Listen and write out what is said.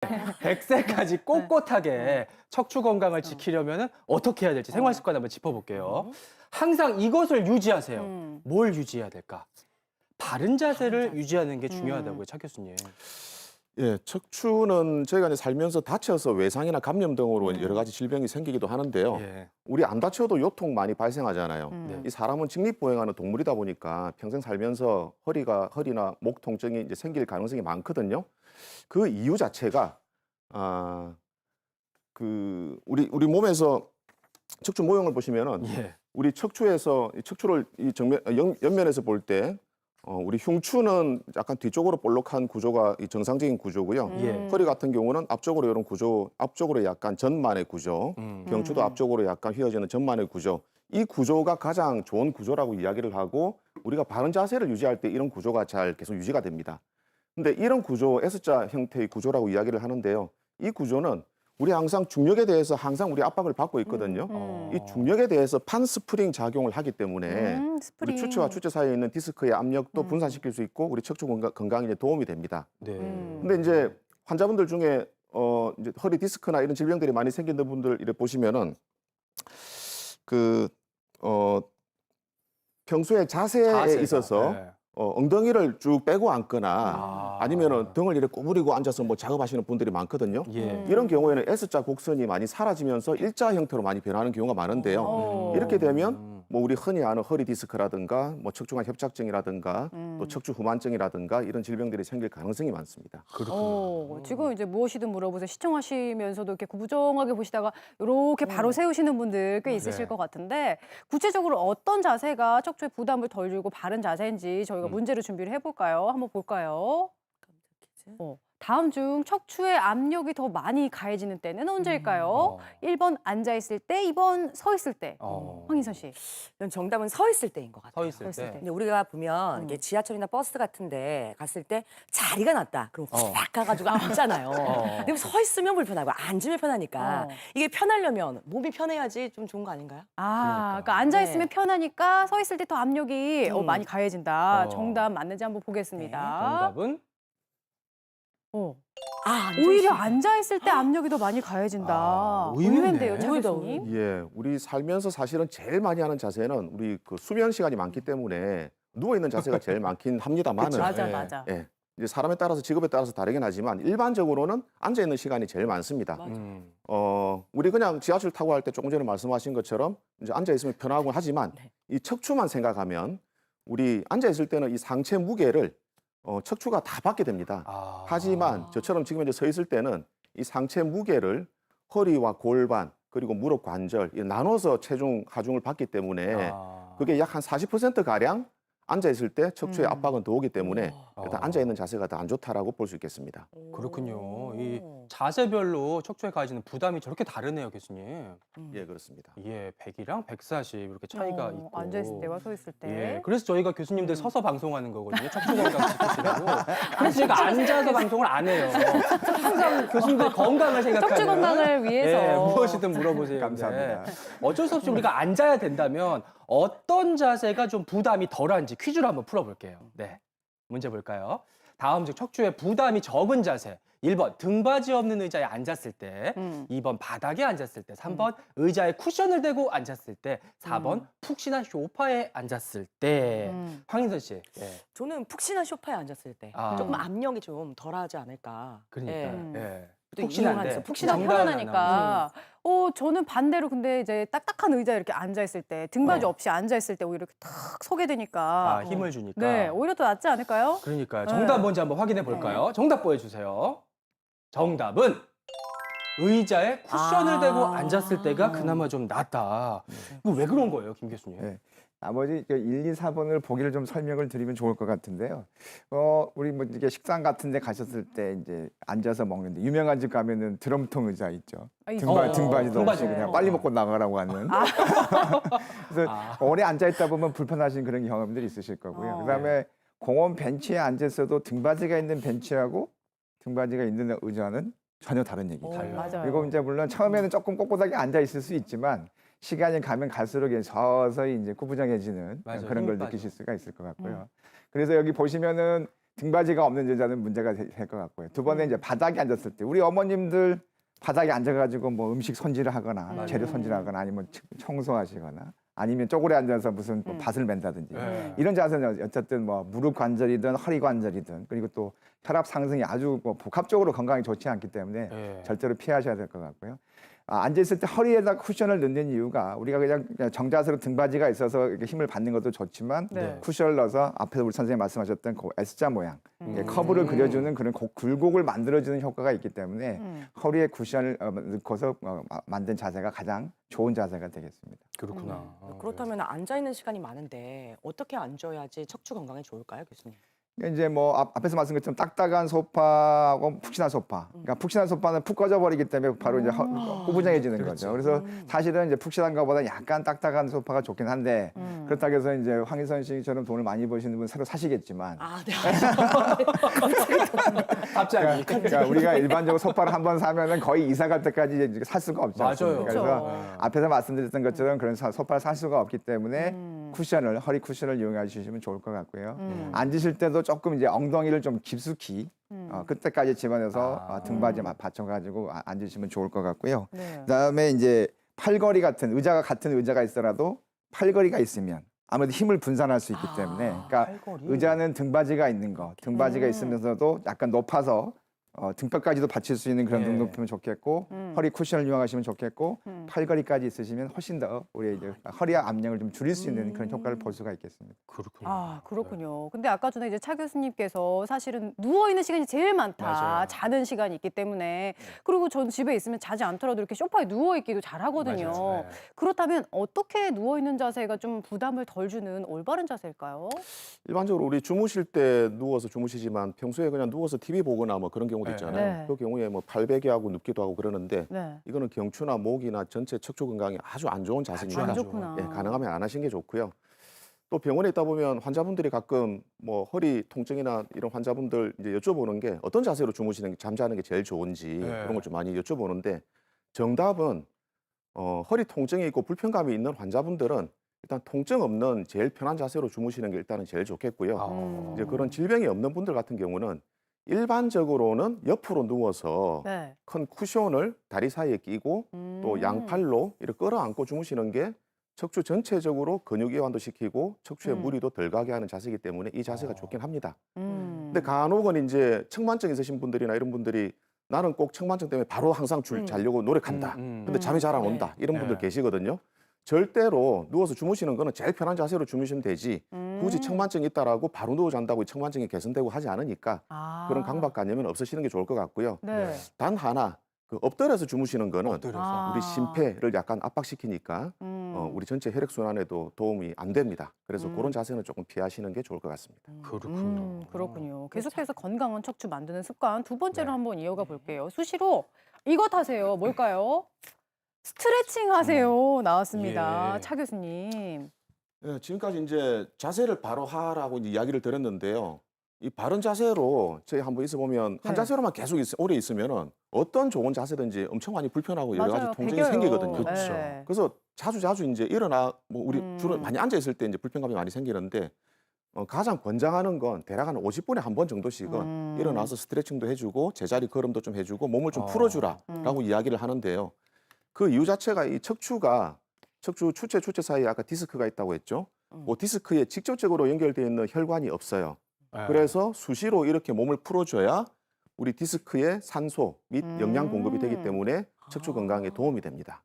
100세까지 꼿꼿하게 척추 건강을 지키려면 어떻게 해야 될지 생활 습관 한번 짚어볼게요. 항상 이것을 유지하세요. 뭘 유지해야 될까? 바른 자세를 유지하는 게 중요하다고요, 차 교수님. 예, 척추는 저희가 이제 살면서 다쳐서 외상이나 감염 등으로 여러 가지 질병이 생기기도 하는데요. 예. 우리 안 다쳐도 요통 많이 발생하잖아요. 네. 이 사람은 직립보행하는 동물이다 보니까 평생 살면서 허리나 목 통증이 이제 생길 가능성이 많거든요. 그 이유 자체가 우리 몸에서 척추 모형을 보시면은 예. 우리 척추에서 이 척추를 이 정면 옆면에서 볼 때 우리 흉추는 약간 뒤쪽으로 볼록한 구조가 이 정상적인 구조고요. 예. 허리 같은 경우는 앞쪽으로 이런 구조, 앞쪽으로 약간 전만의 구조, 경추도 앞쪽으로 약간 휘어지는 전만의 구조. 이 구조가 가장 좋은 구조라고 이야기를 하고 우리가 바른 자세를 유지할 때 이런 구조가 잘 계속 유지가 됩니다. 근데 이런 구조, S자 형태의 구조라고 이야기를 하는데요. 이 구조는 우리 항상 중력에 대해서 항상 우리 압박을 받고 있거든요. 이 중력에 대해서 판스프링 작용을 하기 때문에 우리 추체와 추체 사이에 있는 디스크의 압력도 분산시킬 수 있고 우리 척추 건강에 도움이 됩니다. 네. 근데 이제 환자분들 중에 이제 허리 디스크나 이런 질병들이 많이 생기는 분들 이렇게 보시면은 평소에 자세에 자세가, 있어서 네. 엉덩이를 쭉 빼고 앉거나 아니면은 등을 이렇게 구부리고 앉아서 뭐 작업하시는 분들이 많거든요. 예. 이런 경우에는 S자 곡선이 많이 사라지면서 일자 형태로 많이 변하는 경우가 많은데요. 이렇게 되면 뭐 우리 흔히 아는 허리 디스크라든가 뭐 척추관 협착증이라든가 또 척추 후만증이라든가 이런 질병들이 생길 가능성이 많습니다. 지금 이제 무엇이든 물어보세요. 시청하시면서도 이렇게 부정하게 보시다가 이렇게 바로 세우시는 분들 꽤 있으실 것 같은데 구체적으로 어떤 자세가 척추에 부담을 덜 주고 바른 자세인지 저희가 문제를 준비를 해볼까요? 한번 볼까요? 다음 중 척추에 압력이 더 많이 가해지는 때는 언제일까요? 1번 앉아있을 때, 2번 서 있을 때. 황인선 씨. 이건 정답은 서 있을 때인 것 같아요. 서 있을 때. 근데 우리가 보면 이게 지하철이나 버스 같은데 갔을 때 자리가 났다. 그럼 쫙 가가지고 앉잖아요. 근데 서 있으면 불편하고 앉으면 편하니까 이게 편하려면 몸이 편해야지 좀 좋은 거 아닌가요? 그러니까 앉아있으면 편하니까 서 있을 때 더 압력이 많이 가해진다. 어. 정답 맞는지 한번 보겠습니다. 정답은? 오히려 앉아있을 때 압력이 더 많이 가해진다. 의외네. 의외인데요, 차 교수님? 예, 우리 살면서 사실은 제일 많이 하는 자세는 우리 그 수면 시간이 많기 때문에 누워 있는 자세가 제일 많긴 합니다만은 맞아. 예, 이제 사람에 따라서 직업에 따라서 다르긴 하지만 일반적으로는 앉아 있는 시간이 제일 많습니다. 우리 그냥 지하철 타고 할 때 조금 전에 말씀하신 것처럼 이제 앉아 있으면 편하고 하지만 이 척추만 생각하면 우리 앉아 있을 때는 이 상체 무게를 척추가 다 받게 됩니다. 하지만 저처럼 지금 이제 서 있을 때는 이 상체 무게를 허리와 골반 그리고 무릎 관절 나눠서 체중 하중을 받기 때문에 그게 약 한 40% 가량 앉아 있을 때 척추의 압박은 더 오기 때문에 일단 앉아 있는 자세가 더 안 좋다라고 볼 수 있겠습니다. 그렇군요. 이 자세별로 척추에 가해지는 부담이 저렇게 다르네요, 교수님. 예, 그렇습니다. 예, 100이랑 140 이렇게 차이가 있고. 앉아있을 때와 서 있을 때. 예, 그래서 저희가 교수님들 서서 방송하는 거거든요. 척추 건강 지키시라고. 그래서 저희가 앉아서 방송을 안 해요. 항상 교수님들 건강을 생각하는. 척추 건강을 위해서. 예, 무엇이든 물어보세요. 감사합니다. 네. 어쩔 수 없이 우리가 앉아야 된다면 어떤 자세가 좀 부담이 덜한지 퀴즈로 한번 풀어볼게요. 네, 문제 볼까요? 다음 중 척추에 부담이 적은 자세. 1번 등받이 없는 의자에 앉았을 때, 2번 바닥에 앉았을 때, 3번 의자에 쿠션을 대고 앉았을 때, 4번 푹신한 소파에 앉았을 때. 황인선 씨. 예. 저는 푹신한 소파에 앉았을 때 조금 압력이 좀 덜하지 않을까. 그러니까. 예. 예. 또 푹신한데. 이용하면서 푹신하고 정답은 편안하니까. 저는 반대로 근데 이제 딱딱한 의자에 이렇게 앉아있을 때, 등받이 없이 앉아있을 때 오히려 이렇게 탁 서게 되니까. 힘을 주니까. 네, 오히려 더 낫지 않을까요? 그러니까요. 정답 먼저 한번 확인해 볼까요? 정답 보여주세요. 정답은 의자에 쿠션을 대고 앉았을 때가 그나마 좀 낫다. 이거 왜 그런 거예요, 김 교수님? 네. 나머지 1, 2, 4번을 보기를 좀 설명을 드리면 좋을 것 같은데요. 우리 뭐 이게 식당 같은 데 가셨을 때 이제 앉아서 먹는데 유명한 집 가면은 드럼통 의자 있죠. 등받이도 없이 그냥 빨리 먹고 나가라고 하는. 그래서 오래 앉아 있다 보면 불편하신 그런 경험들이 있으실 거고요. 그다음에 공원 벤치에 앉았어도 등받이가 있는 벤치하고 등받이가 있는 의자는 전혀 다른 얘기죠. 맞아요. 그리고 이제 물론 처음에는 조금 꼿꼿하게 앉아 있을 수 있지만 시간이 가면 갈수록 이제 서서히 이제 구부정해지는 맞아요. 그런 걸 힘 느끼실 수가 있을 것 같고요. 그래서 여기 보시면은 등받이가 없는 여자는 문제가 될 것 같고요. 두 번째 이제 바닥에 앉았을 때 우리 어머님들 바닥에 앉아가지고 뭐 음식 손질을 하거나 재료 손질하거나 아니면 청소하시거나 아니면 쪼그려 앉아서 무슨 뭐 밭을 맨다든지 네. 이런 자세는 어쨌든 뭐 무릎 관절이든 허리 관절이든 그리고 또 혈압 상승이 아주 뭐 복합적으로 건강에 좋지 않기 때문에 네. 절대로 피하셔야 될 것 같고요. 앉아있을 때 허리에다 쿠션을 넣는 이유가 우리가 그냥 정자세로 등받이가 있어서 이렇게 힘을 받는 것도 좋지만 네. 쿠션을 넣어서 앞에서 우리 선생님 말씀하셨던 그 S자 모양 커브를 그려주는 그런 굴곡을 만들어주는 효과가 있기 때문에 허리에 쿠션을 넣고서 만든 자세가 가장 좋은 자세가 되겠습니다. 그렇구나. 그렇다면 앉아 있는 시간이 많은데 어떻게 앉아야지 척추 건강에 좋을까요, 교수님? 이제 뭐 앞에서 말씀드린 것처럼 딱딱한 소파하고 푹신한 소파. 그러니까 푹신한 소파는 푹 꺼져 버리기 때문에 바로 이제 후부정해지는 거죠. 그래서 사실은 이제 푹신한 것보다 약간 딱딱한 소파가 좋긴 한데 그렇다고 해서 이제 황희선 씨처럼 돈을 많이 버시는 분 새로 사시겠지만 아, 네. 갑자기. 그러니까 우리가 일반적으로 소파를 한 번 사면은 거의 이사 갈 때까지 이제 살 수가 없지 않습니까? 맞아요. 그래서 그렇죠. 앞에서 말씀드렸던 것처럼 그런 소파를 살 수가 없기 때문에 쿠션을 허리 쿠션을 이용해 주시면 좋을 것 같고요. 앉으실 때도 조금 이제 엉덩이를 좀 깊숙이 그때까지 집어넣어서 등받이 받쳐가지고 앉으시면 좋을 것 같고요. 네. 그다음에 이제 팔걸이 같은 같은 의자가 있더라도 팔걸이가 있으면 아무래도 힘을 분산할 수 있기 때문에 그러니까 팔걸이? 의자는 등받이가 있는 거 등받이가 있으면서도 약간 높아서 등뼈까지도 받칠 수 있는 그런 예. 등높이면 좋겠고 허리 쿠션을 이용하시면 좋겠고 팔걸이까지 있으시면 훨씬 더 우리 이제 허리 압력을 좀 줄일 수 있는 그런 효과를 볼 수가 있겠습니다. 그렇군요. 아, 그렇군요. 근데 아까 전에 이제 차 교수님께서 사실은 누워 있는 시간이 제일 많다. 맞아요. 자는 시간이 있기 때문에. 그리고 전 집에 있으면 자지 않더라도 이렇게 소파에 누워 있기도 잘 하거든요. 맞아요. 네. 그렇다면 어떻게 누워 있는 자세가 좀 부담을 덜 주는 올바른 자세일까요? 일반적으로 우리 주무실 때 누워서 주무시지만 평소에 그냥 누워서 TV 보거나 뭐 그런 경우도 네. 있잖아요. 네. 그 경우에 뭐 팔베개하고 눕기도 하고 그러는데 네. 이거는 경추나 목이나 전체 척추 건강에 아주 안 좋은 자세니까 안 좋구나. 예, 가능하면 안 하시는 게 좋고요. 또 병원에 있다 보면 환자분들이 가끔 뭐 허리 통증이나 이런 환자분들 이제 여쭤보는 게 어떤 자세로 주무시는 게 잠자는 게 제일 좋은지 네. 그런 걸 좀 많이 여쭤보는데 정답은 허리 통증이 있고 불편감이 있는 환자분들은 일단 통증 없는 제일 편한 자세로 주무시는 게 일단은 제일 좋겠고요. 이제 그런 질병이 없는 분들 같은 경우는 일반적으로는 옆으로 누워서 네. 큰 쿠션을 다리 사이에 끼고 또 양팔로 이렇게 끌어안고 주무시는 게 척추 전체적으로 근육 이완도 시키고 척추에 무리도 덜 가게 하는 자세이기 때문에 이 자세가 좋긴 합니다. 근데 간혹은 이제 측만증 있으신 분들이나 이런 분들이 나는 꼭 측만증 때문에 바로 항상 자려고 노력한다. 근데 잠이 잘 안 온다. 이런 분들 네. 계시거든요. 절대로 누워서 주무시는 거는 제일 편한 자세로 주무시면 되지 굳이 측만증이 있다라고 바로 누워 잔다고 측만증이 개선되고 하지 않으니까 아. 그런 강박관념은 없으시는 게 좋을 것 같고요. 네. 단 하나 그 엎드려서 주무시는 거는 엎드려서. 아. 우리 심폐를 약간 압박시키니까 우리 전체 혈액순환에도 도움이 안 됩니다. 그래서 그런 자세는 조금 피하시는 게 좋을 것 같습니다. 그렇군요. 그렇군요. 계속해서 건강한 척추 만드는 습관 두 번째로 네. 한번 이어가 볼게요. 수시로 이것 하세요. 뭘까요? 스트레칭 하세요. 나왔습니다. 예. 차 교수님. 예, 지금까지 이제 자세를 바로 하라고 이제 이야기를 드렸는데요. 이 바른 자세로 저희 한번 있어 보면 한 네. 자세로만 계속 오래 있으면은 어떤 좋은 자세든지 엄청 많이 불편하고 여러 가지 맞아요. 통증이 배겨요. 생기거든요. 그렇죠. 네. 그래서 자주 이제 일어나 뭐 우리 주로 많이 앉아 있을 때 이제 불편감이 많이 생기는데 가장 권장하는 건 대략 한 50분에 한 번 정도씩은 일어나서 스트레칭도 해주고 제자리 걸음도 좀 해주고 몸을 좀 풀어주라라고 이야기를 하는데요. 그 이유 자체가 이 척추가 척추 추체 사이에 아까 디스크가 있다고 했죠. 그 디스크에 직접적으로 연결되어 있는 혈관이 없어요. 네. 그래서 수시로 이렇게 몸을 풀어줘야 우리 디스크에 산소 및 영양 공급이 되기 때문에 척추 건강에 도움이 됩니다.